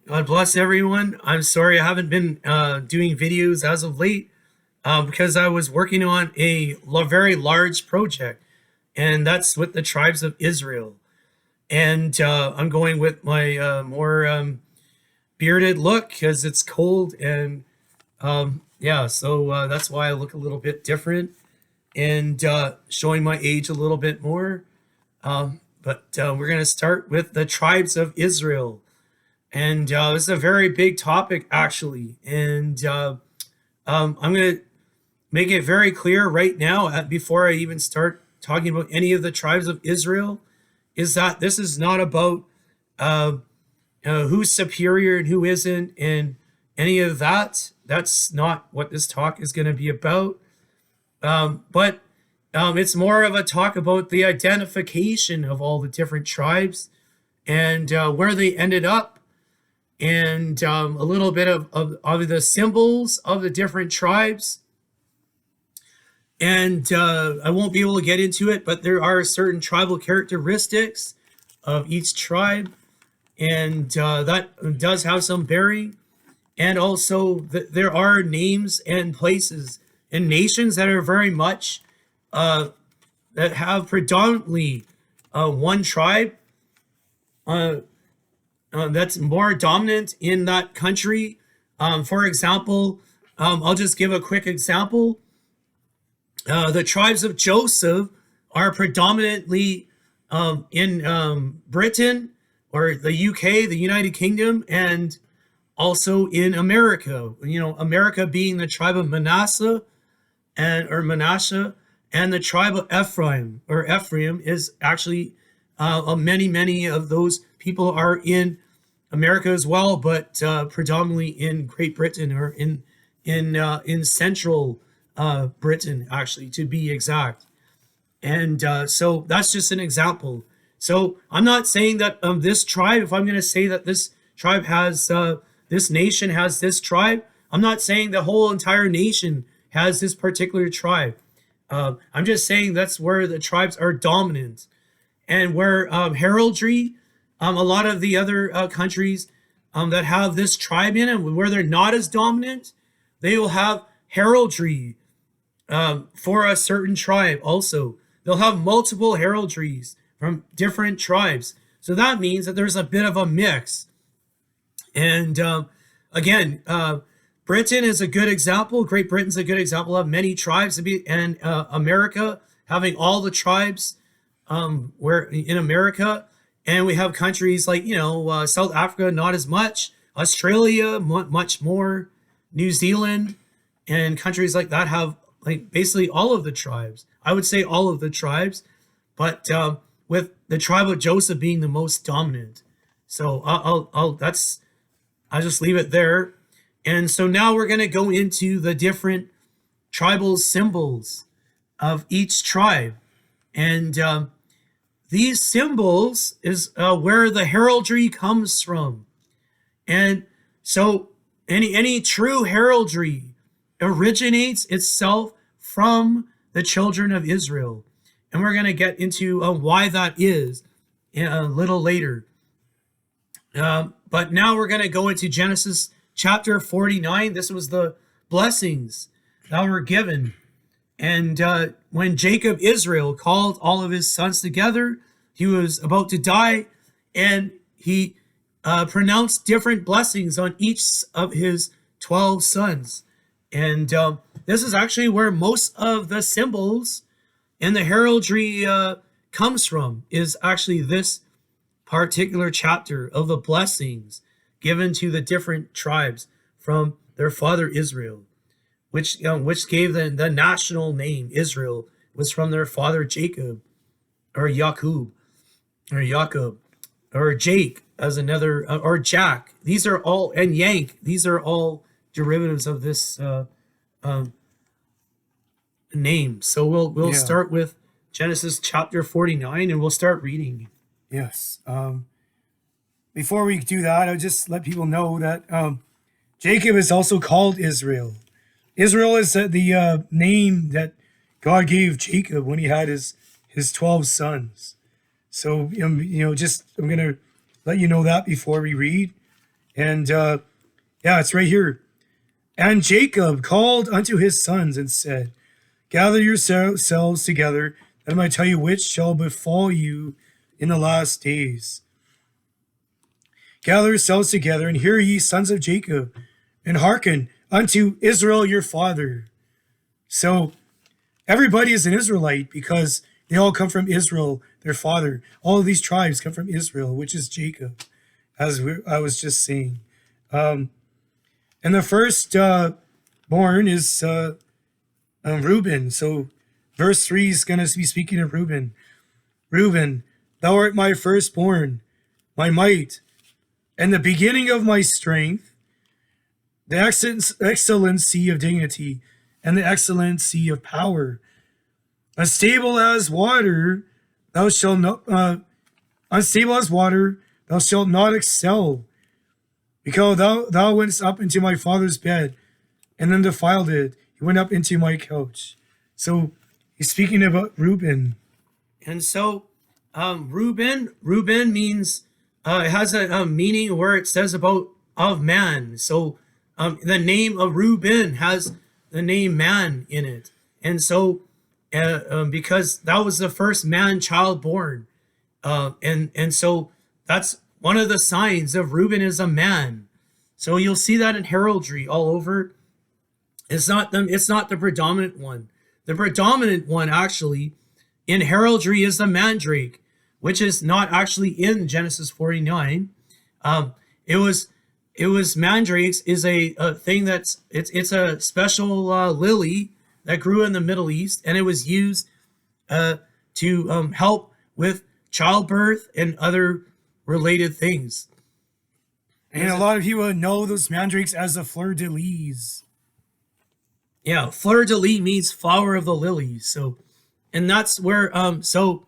God bless everyone. I'm sorry I haven't been doing videos as of late because I was working on a very large project, and that's with the tribes of Israel. And I'm going with my more bearded look because it's cold, and yeah, so that's why I look a little bit different and showing my age a little bit more. But we're going to start with the tribes of Israel. And this is a very big topic, actually. And I'm going to make it very clear right now, before I even start talking about any of the tribes of Israel, is that this is not about uh, who's superior and who isn't, and any of that. That's not what this talk is going to be about. But it's more of a talk about the identification of all the different tribes and where they ended up, and a little bit of the symbols of the different tribes. And I won't be able to get into it, but there are certain tribal characteristics of each tribe, and that does have some bearing. And also, there are names and places and nations that are very much that have predominantly one tribe that's more dominant in that country. For example, I'll just give a quick example. The tribes of Joseph are predominantly in Britain or the UK, the United Kingdom, and also in America. You know, America being the tribe of Manasseh or Menasha, and the tribe of Ephraim is actually many of those people are in America as well, but predominantly in Great Britain, or in central Britain, actually, to be exact. And so that's just an example. So I'm not saying that this tribe, if I'm going to say that this tribe has, this nation has this tribe, I'm not saying the whole entire nation has this particular tribe. I'm just saying that's where the tribes are dominant, and where heraldry, a lot of the other countries that have this tribe in it, where they're not as dominant, they will have heraldry for a certain tribe also. They'll have multiple heraldries from different tribes. So that means that there's a bit of a mix. And again, Britain is a good example. Great Britain's a good example of many tribes, and America having all the tribes where in America. And we have countries like, South Africa, not as much. Australia, much more. New Zealand and countries like that have like basically all of the tribes. I would say all of the tribes, but with the tribe of Joseph being the most dominant. So I'll just leave it there. And so now we're going to go into the different tribal symbols of each tribe. And these symbols is where the heraldry comes from. And so any true heraldry originates itself from the children of Israel. And we're going to get into why that is a little later. But now we're going to go into Genesis chapter 49. This was the blessings that were given. And when Jacob Israel called all of his sons together, he was about to die, and he pronounced different blessings on each of his 12 sons. And this is actually where most of the symbols and the heraldry comes from, is actually this particular chapter of the blessings given to the different tribes from their father Israel, which gave the national name Israel, was from their father Jacob, or Jacob, or Jake as another, or Jack. These are all, and Yank. These are all derivatives of this name. So we'll Yeah. start with Genesis chapter 49, and we'll start reading. Yes. Before we do that, I'll just let people know that Jacob is also called Israel. Israel is the name that God gave Jacob when he had his 12 sons. So, just I'm going to let you know that before we read. And yeah, it's right here. And Jacob called unto his sons and said, gather yourselves together, that I might tell you which shall befall you in the last days. Gather yourselves together, and hear ye, sons of Jacob, and hearken unto Israel your father. So everybody is an Israelite because they all come from Israel, their father. All of these tribes come from Israel, which is Jacob, as I was just saying. And the first born is Reuben. So verse 3 is going to be speaking of Reuben. Reuben, thou art my firstborn, my might, and the beginning of my strength, the excellency of dignity, and the excellency of power. Unstable as water, thou shalt not. Unstable as water, thou shalt not excel, because thou wentest up into my father's bed, and then defiled it. He went up into my couch. So he's speaking about Reuben. And so Reuben means it has a meaning where it says about of man. So the name of Reuben has the name man in it. And so because that was the first man child born. And so that's one of the signs of Reuben is a man. So you'll see that in heraldry all over. It's not the predominant one. The predominant one actually in heraldry is the Mandrake, which is not actually in Genesis 49. It was mandrakes is a thing it's a special lily that grew in the Middle East, and it was used to help with childbirth and other related things. And a lot of people know those mandrakes as the fleur de lis. Yeah, fleur de lis means flower of the lilies. So, and that's where so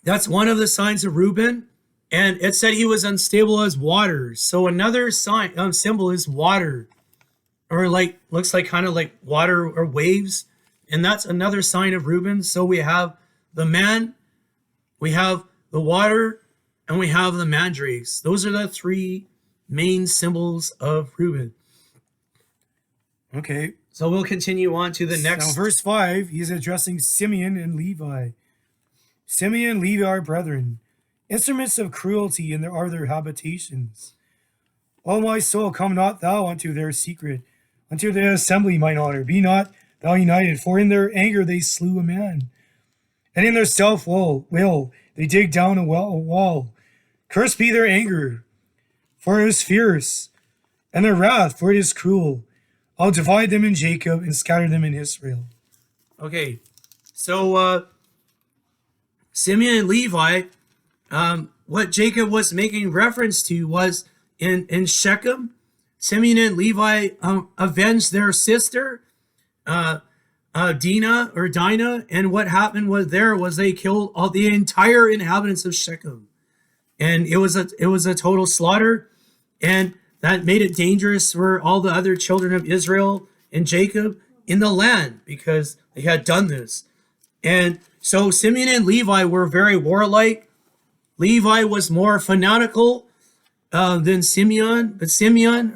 that's one of the signs of Reuben, and it said he was unstable as water. So another sign symbol is water, or like looks like kind of like water or waves, and that's another sign of Reuben. So we have the man, we have the water, and we have the mandrakes. Those are the three main symbols of Reuben. Okay. So we'll continue on to the next. Now, verse 5, he's addressing Simeon and Levi. Simeon and Levi are brethren, instruments of cruelty, and there are their habitations. O my soul, come not thou unto their secret, unto their assembly, mine honor. Be not thou united, for in their anger they slew a man, and in their self-will they dig down a wall. Cursed be their anger, for it is fierce, and their wrath, for it is cruel. I'll divide them in Jacob and scatter them in Israel. Okay, so Simeon and Levi, what Jacob was making reference to was in Shechem, Simeon and Levi avenged their sister, Dinah, and what happened was they killed all the entire inhabitants of Shechem, and it was a total slaughter, and that made it dangerous for all the other children of Israel and Jacob in the land because they had done this. And so Simeon and Levi were very warlike. Levi was more fanatical than Simeon, but Simeon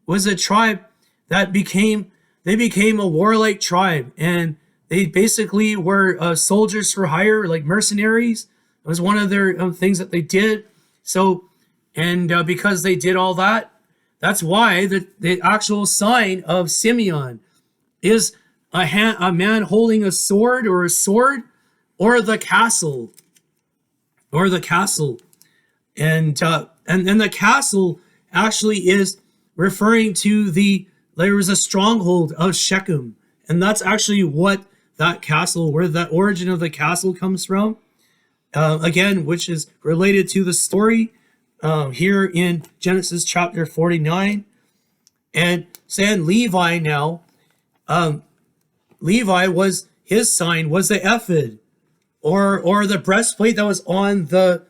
was a tribe that became a warlike tribe, and they basically were soldiers for hire, like mercenaries. It was one of their things that they did. So, and because they did all that, that's why the actual sign of Simeon is a man holding a sword or the castle, and the castle actually is referring to there was a stronghold of Shechem, and that's actually what that castle, where the origin of the castle comes from, again, which is related to the story here in Genesis chapter 49. And saying Levi now, Levi was, his sign was the ephod, or the breastplate that was on the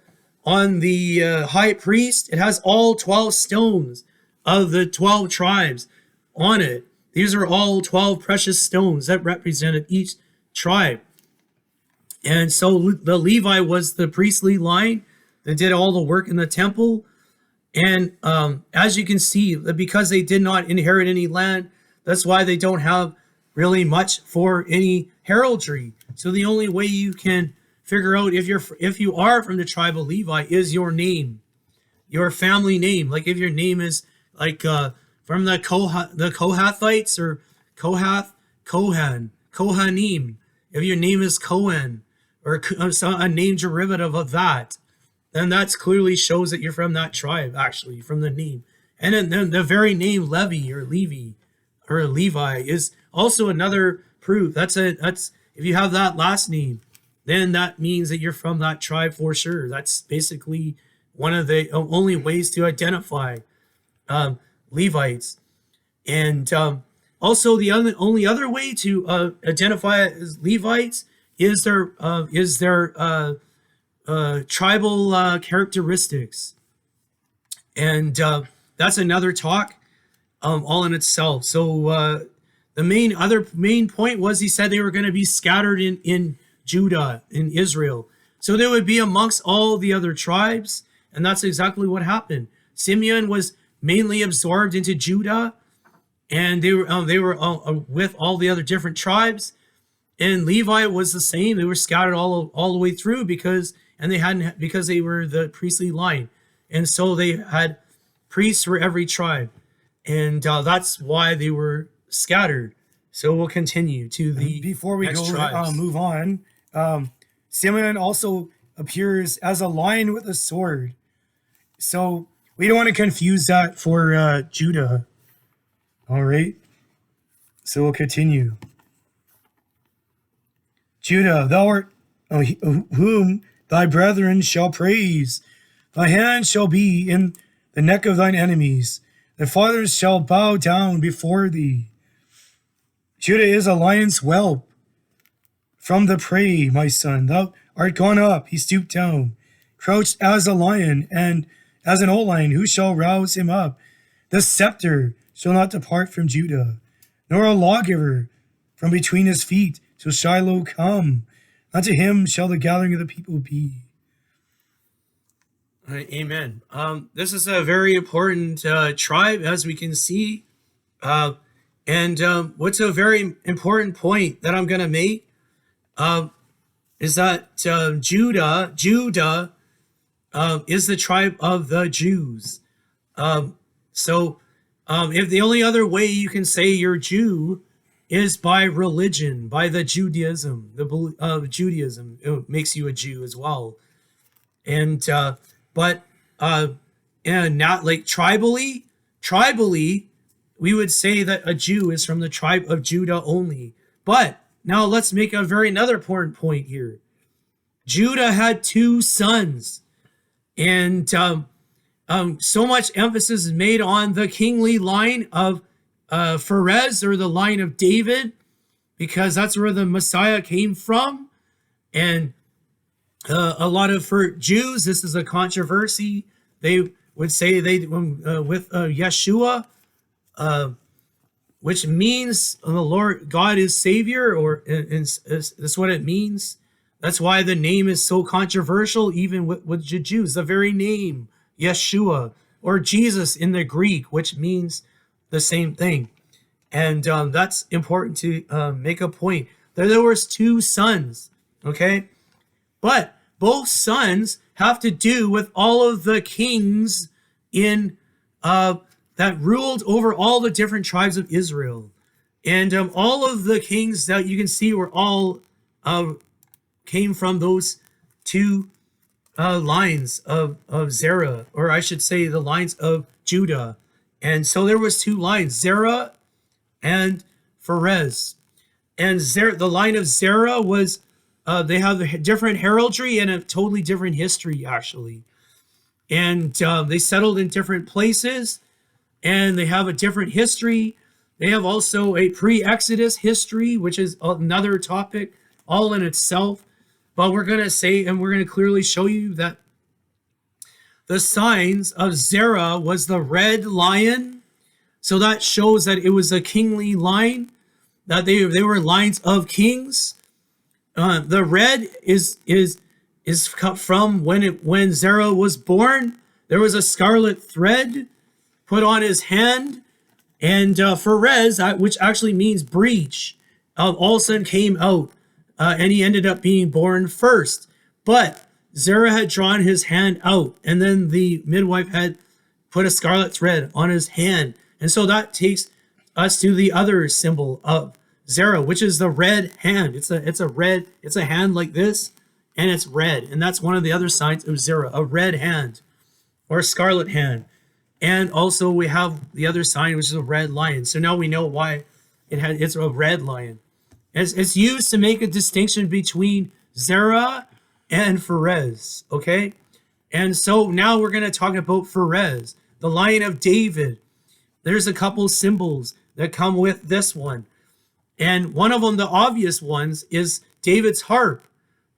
high priest. It has all 12 stones of the 12 tribes on it. These are all 12 precious stones that represented each tribe. And so the Levi was the priestly line, that did all the work in the temple. And as you can see, because they did not inherit any land, that's why they don't have really much for any heraldry. So the only way you can figure out if you are from the tribe of Levi is your name, your family name. Like if your name is like from the Kohathites or Kohanim. If your name is Cohen or a name derivative of that, then that clearly shows that you're from that tribe, actually, from the name. And then the very name Levi or Levi is also another proof. That's if you have that last name, then that means that you're from that tribe for sure. That's basically one of the only ways to identify Levites. And also the only other way to identify as Levites is their tribal characteristics, and that's another talk all in itself. So the main point was he said they were going to be scattered in Judah, in Israel, so they would be amongst all the other tribes, and that's exactly what happened. Simeon was mainly absorbed into Judah, and they were with all the other different tribes, and Levi was the same. They were scattered all the way through because they were the priestly line, and so they had priests for every tribe, and that's why they were scattered. So we'll continue to the before we next go tribes. move on. Simeon also appears as a lion with a sword, so we don't want to confuse that for Judah. All right, so we'll continue. Judah, thou art whom thy brethren shall praise. Thy hand shall be in the neck of thine enemies. Thy fathers shall bow down before thee. Judah is a lion's whelp. From the prey, my son, thou art gone up. He stooped down, crouched as a lion, and as an old lion, who shall rouse him up? The scepter shall not depart from Judah, nor a lawgiver from between his feet, till Shiloh come. Unto him shall the gathering of the people be. Amen. This is a very important tribe, as we can see. And what's a very important point that I'm going to make is that Judah is the tribe of the Jews. So if the only other way you can say you're Jew is by religion, by the Judaism, Judaism, it makes you a Jew as well. And but and not like tribally, we would say that a Jew is from the tribe of Judah only. But now let's make another important point here. Judah had 2 sons, and so much emphasis is made on the kingly line of Ferez, or the line of David, because that's where the Messiah came from. And a lot of, for Jews, this is a controversy. They would say with Yeshua, which means the Lord God is Savior, or that's what it means. That's why the name is so controversial, even with the Jews. The very name, Yeshua, or Jesus in the Greek, which means the same thing. And that's important to make a point. There was 2 sons, okay? But both sons have to do with all of the kings in that ruled over all the different tribes of Israel. And all of the kings that you can see were all came from those 2 lines of Zerah, or I should say the lines of Judah. And so there was 2 lines, Zerah and Ferez. And the line of Zerah was, they have a different heraldry and a totally different history, actually. And they settled in different places, and they have a different history. They have also a pre-Exodus history, which is another topic all in itself. But we're going to say, and we're going to clearly show you that the signs of Zerah was the red lion. So that shows that it was a kingly line, that they were lines of kings. The red is is from when Zerah was born. There was a scarlet thread put on his hand, and Ferez, which actually means breach, all of a sudden came out, and he ended up being born first. But Zerah had drawn his hand out, and then the midwife had put a scarlet thread on his hand. And so that takes us to the other symbol of Zerah, which is the red hand. It's a hand like this, and it's red. And that's one of the other signs of Zerah, a red hand or a scarlet hand. And also we have the other sign, which is a red lion. So now we know why it's a red lion. It's used to make a distinction between Zerah and Ferez, okay? And so now we're going to talk about Ferez, the Lion of David. There's a couple symbols that come with this one. And one of them, the obvious ones, is David's harp.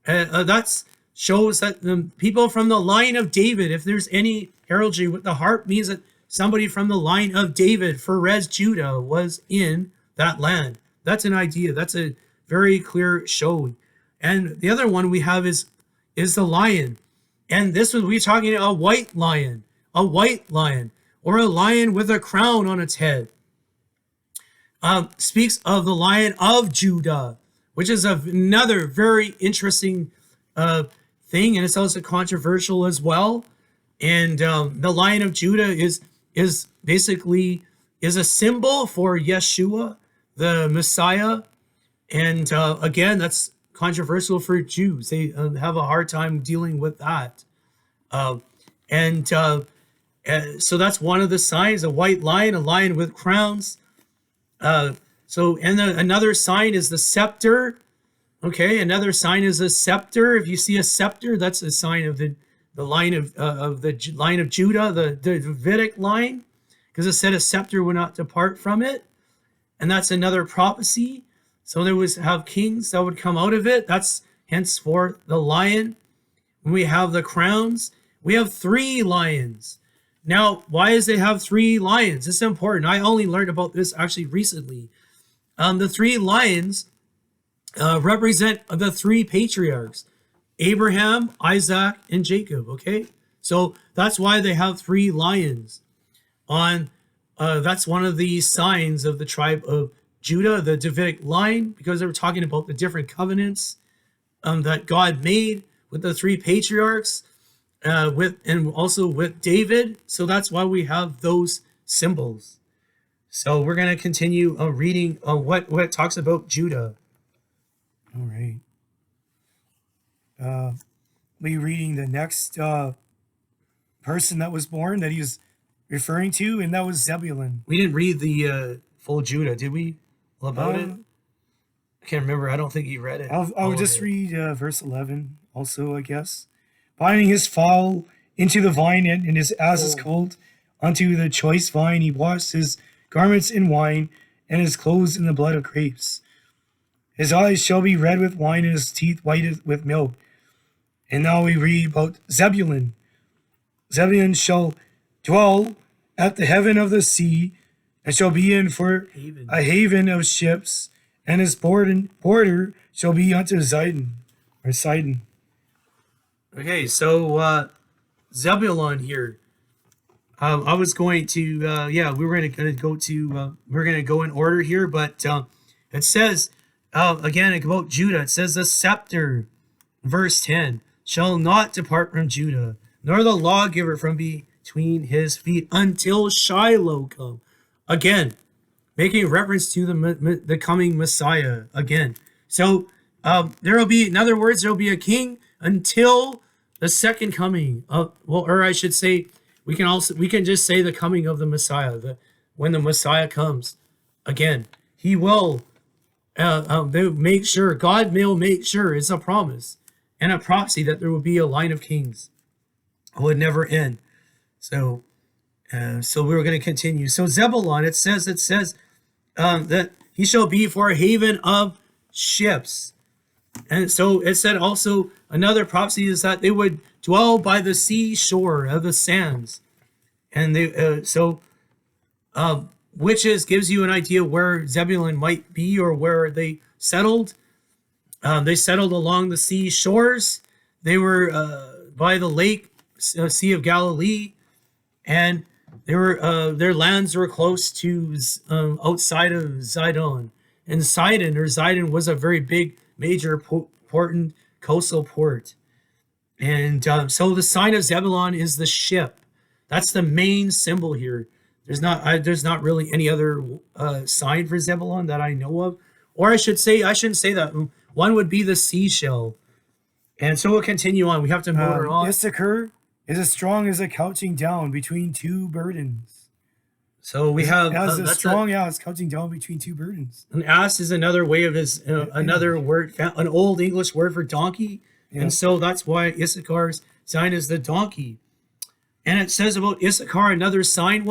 That shows that the people from the line of David, if there's any heraldry with the harp, means that somebody from the line of David, Ferez, Judah, was in that land. That's an idea. That's a very clear showing. And the other one we have is the lion. And this was, we're talking a white lion, or a lion with a crown on its head. Speaks of the Lion of Judah, which is another very interesting thing, and it's also controversial as well. And the Lion of Judah is basically a symbol for Yeshua, the Messiah. And again, that's controversial for Jews. They have a hard time dealing with that. So that's one of the signs: a white lion, a lion with crowns. Another sign is the scepter. Okay, another sign is a scepter. If you see a scepter, that's a sign of the line of the line of Judah, the Davidic line, because it said a scepter would not depart from it, and that's another prophecy. So there was have kings that would come out of it. That's henceforth the lion. When we have the crowns, we have 3 lions. Now, why does they have 3 lions? It's important. I only learned about this actually recently. The 3 lions represent the 3 patriarchs: Abraham, Isaac, and Jacob. Okay, so that's why they have 3 lions. That's one of the signs of the tribe of Judah, the Davidic line, because they were talking about the different covenants that God made with the 3 patriarchs. And also with David. So that's why we have those symbols. So we're going to continue reading what it talks about Judah. All right. We reading the next person that was born that he was referring to, and that was Zebulun. We didn't read the full Judah, did we? About it? I can't remember. I don't think you read it. I'll just read verse 11 also, I guess. Binding his fowl into the vine, and his ass is cold unto the choice vine. He washed his garments in wine, and his clothes in the blood of grapes. His eyes shall be red with wine, and his teeth white with milk. And now we read about Zebulun. Zebulun shall dwell at the heaven of the sea, and shall be in for a haven of ships, and his border shall be unto Zidon, or Sidon. Okay, so Zebulon here. I was going to, we were going to go to, we're going to go in order here, but it says, again, about Judah, it says the scepter, verse 10, shall not depart from Judah, nor the lawgiver from between his feet until Shiloh come. Again, making reference to the coming Messiah again. So there will be, in other words, there will be a king until the second coming of, or I should say, we can just say the coming of the Messiah. When the Messiah comes again, he will make sure, God will make sure, it's a promise and a prophecy that there will be a line of kings who would never end. So we're going to continue. So Zebulon, it says that he shall be for a haven of ships. And so it said also another prophecy is that they would dwell by the seashore of the sands. And which gives you an idea where Zebulun might be or where they settled. They settled along the seashores. they were by the lake, Sea of Galilee, and they were their lands were close to outside of Zidon. And Sidon was a very big, major, important coastal port. And so the sign of Zebulon is the ship. That's the main symbol here. There's not really any other sign for Zebulon that I know of. Or I shouldn't say that. One would be the seashell. And so we'll continue on. We have to motor on. Issachar is as strong as a couching down between two burdens. So we have as a strong ass couching down between two burdens. An ass is another way of another word, an old English word for donkey. Yeah. And so that's why Issachar's sign is the donkey. And it says about Issachar, another sign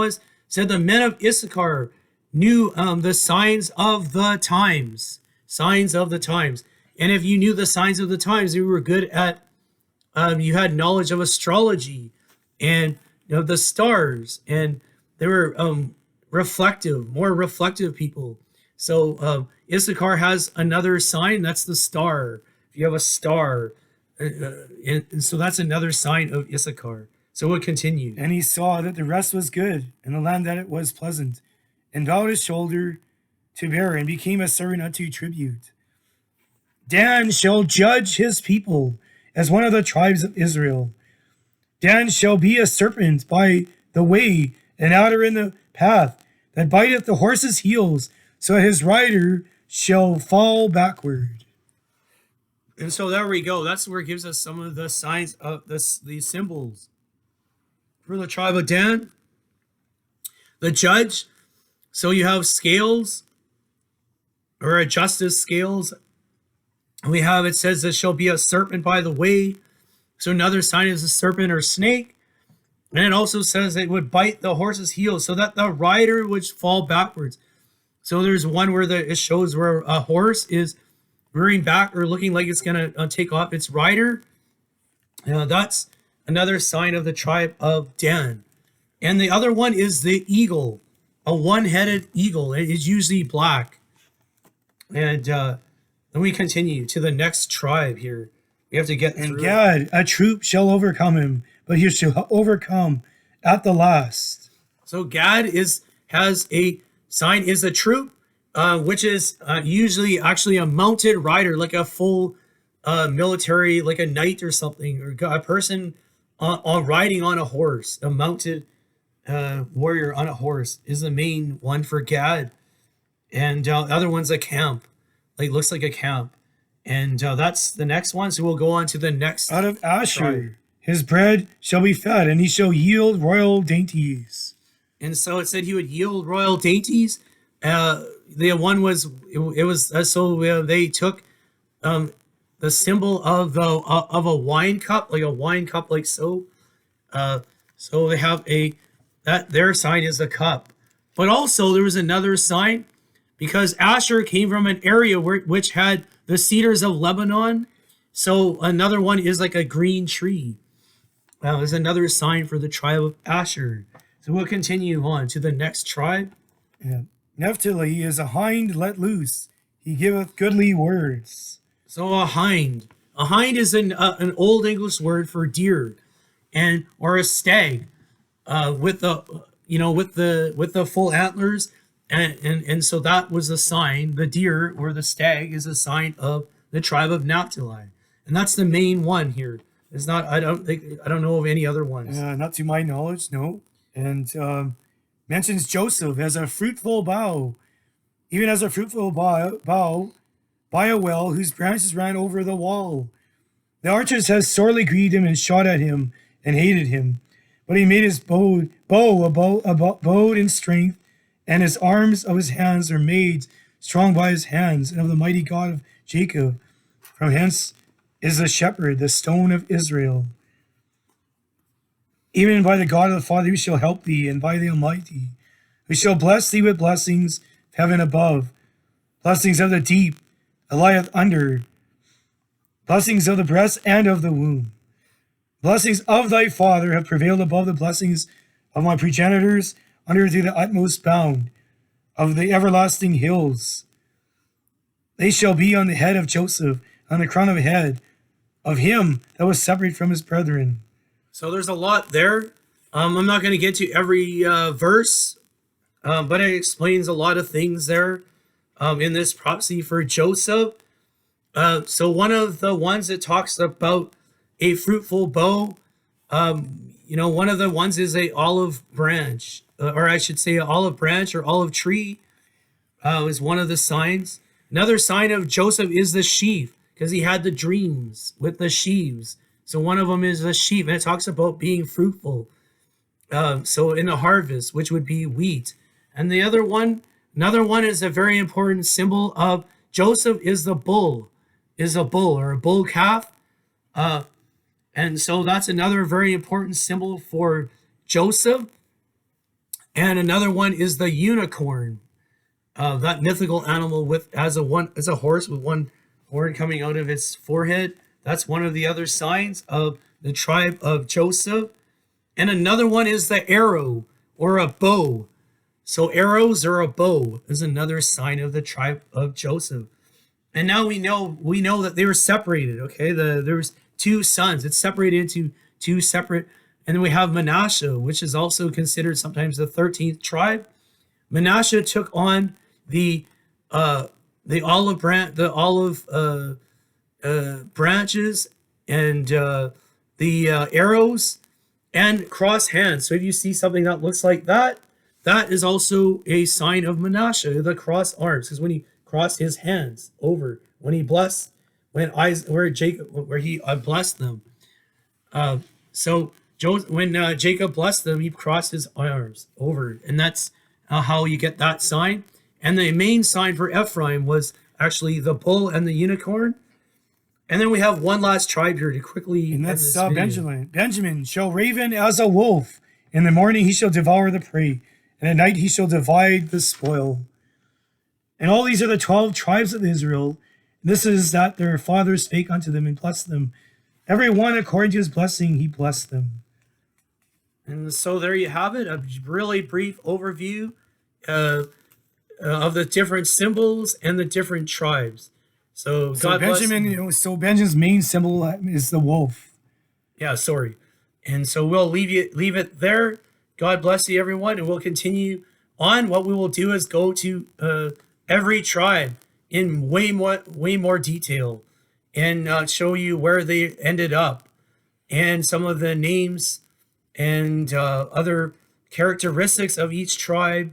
said the men of Issachar knew the signs of the times. Signs of the times. And if you knew the signs of the times, you were good at, you had knowledge of astrology and the stars. And they were more reflective people. So Issachar has another sign, that's the star. If you have a star, and so that's another sign of Issachar. So we'll continue. And he saw that the rest was good, and the land that it was pleasant, and bowed his shoulder to bear, and became a servant unto tribute. Dan shall judge his people as one of the tribes of Israel. Dan shall be a serpent by the way, an adder in the path, that biteth the horse's heels, so that his rider shall fall backward. And so there we go. That's where it gives us some of the signs of these symbols. For the tribe of Dan, the judge, so you have scales, or a justice scales. We have, it says, there shall be a serpent by the way. So another sign is a serpent or snake. And it also says it would bite the horse's heels so that the rider would fall backwards. So there's one where it shows where a horse is rearing back or looking like it's going to take off its rider. That's another sign of the tribe of Dan. And the other one is the eagle, a one-headed eagle. It is usually black. And then we continue to the next tribe here. We have to get through. And Gad, a troop shall overcome him, but he shall overcome at the last. So Gad has a sign, is a troop, which is usually actually a mounted rider, like a full military, like a knight or something, or a person on riding on a horse. A mounted warrior on a horse is the main one for Gad. And the other one's a camp, like looks like a camp. And that's the next one. So we'll go on to the next. Out of Asher, tribe. His bread shall be fed, and he shall yield royal dainties. And so it said he would yield royal dainties. The one was they took the symbol of a wine cup, like so. So they have their sign is a cup. But also there was another sign, because Asher came from an area which had the cedars of Lebanon. So another one is like a green tree. There's another sign for the tribe of Asher. So we'll continue on to the next tribe. Yeah. Naphtali is a hind let loose. He giveth goodly words. So a hind. A hind is an old English word for deer, or a stag, with the full antlers, and so that was a sign. The deer or the stag is a sign of the tribe of Naphtali, and that's the main one here. It's not. I don't know of any other ones. Not to my knowledge, no. And mentions Joseph as a fruitful bough, even as a fruitful bough by a well whose branches ran over the wall. The archers has sorely grieved him and shot at him and hated him. But he made his bow in strength, and his arms of his hands are made strong by his hands, and of the mighty God of Jacob. From hence is the shepherd, the stone of Israel. Even by the God of the Father who shall help thee, and by the Almighty, who shall bless thee with blessings of heaven above, blessings of the deep, that lieth under, blessings of the breast and of the womb. Blessings of thy father have prevailed above the blessings of my progenitors under to the utmost bound of the everlasting hills. They shall be on the head of Joseph, on the crown of head of him that was separate from his brethren. So there's a lot there. I'm not going to get to every verse, but it explains a lot of things there in this prophecy for Joseph. So one of the ones that talks about a fruitful bow, one of the ones is a olive branch, or I should say, an olive branch or olive tree is one of the signs. Another sign of Joseph is the sheaf, because he had the dreams with the sheaves. So one of them is a sheaf, and it talks about being fruitful. So in the harvest, which would be wheat. And another one is a very important symbol of Joseph is the bull, or a bull calf. And so that's another very important symbol for Joseph. And another one is the unicorn, that mythical animal as a horse with one horn coming out of its forehead. That's one of the other signs of the tribe of Joseph. And another one is the arrow or a bow. So arrows or a bow is another sign of the tribe of Joseph. And now we know that they were separated. Okay, there was two sons. It's separated into two separate. And then we have Menasha, which is also considered sometimes the 13th tribe. Menasha took on the olive branches and the arrows and cross hands. So if you see something that looks like that, that is also a sign of Menasha, the cross arms, because when he crossed his hands over, when he blessed, where he blessed them. When Jacob blessed them, he crossed his arms over, and that's how you get that sign. And the main sign for Ephraim was actually the bull and the unicorn. And then we have one last tribe here to quickly. And that's Benjamin. Benjamin shall raven as a wolf. In the morning he shall devour the prey, and at night he shall divide the spoil. And all these are the 12 tribes of Israel. This is that their fathers spake unto them and blessed them. Every one according to his blessing he blessed them. And so there you have it, a really brief overview of the different symbols and the different tribes. So God bless. So Benjamin's main symbol is the wolf. Yeah, sorry. And so we'll leave it there. God bless you, everyone, and we'll continue on. What we will do is go to every tribe in way more detail and show you where they ended up and some of the names and other characteristics of each tribe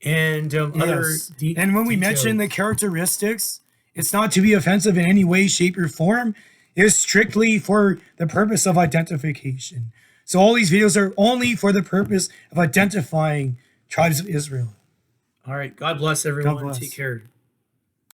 and and when we mention the characteristics, it's not to be offensive in any way, shape, or form. It's strictly for the purpose of identification. So all these videos are only for the purpose of identifying tribes of Israel. All right. God bless everyone. God bless. Take care.